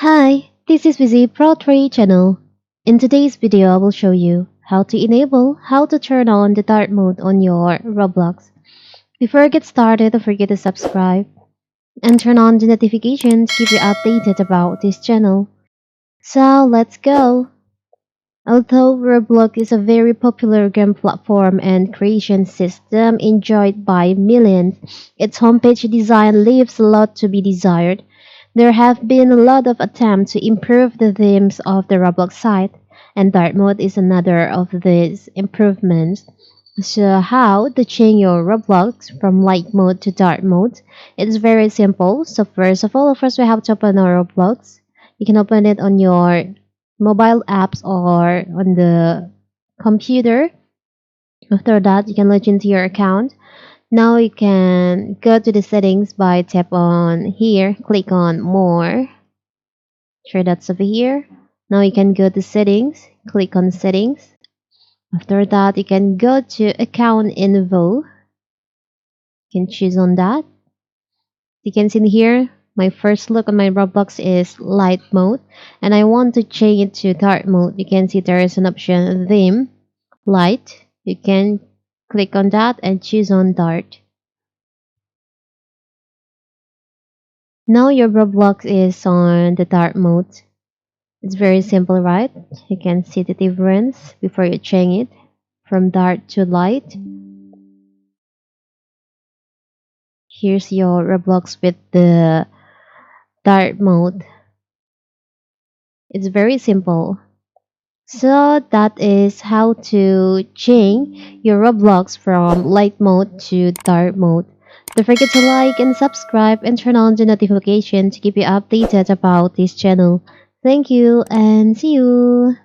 Hi, this is Vizzy Pro 3 channel. In today's video, I will show you how to turn on the dark mode on your Roblox. Before I get started, don't forget to subscribe and turn on the notifications to keep you updated about this channel. So let's go! Although Roblox is a very popular game platform and creation system enjoyed by millions, its homepage design leaves a lot to be desired. There have been a lot of attempts to improve the themes of the Roblox site, and dark mode is another of these improvements. So how to change your Roblox from light mode to dark mode? It's very simple. So first we have to open our Roblox. You can open it on your mobile apps or on the computer. After that, you can log into your account. Now you can go to the settings by tap on here, click on more. Sure, that's over here. Now you can go to settings, click on settings. After that, you can go to account info. You can choose on that. You can see here, my first look on my Roblox is light mode, and I want to change it to dark mode. You can see there is an option theme, light. You can click on that and choose on dark. Now your Roblox is on the dark mode. It's very simple, right? You can see the difference before you change it from dark to light. Here's your Roblox with the dark mode. It's very simple. So that is how to change your Roblox from light mode to dark mode. Don't forget to like and subscribe and turn on the notification to keep you updated about this channel. Thank you and see you.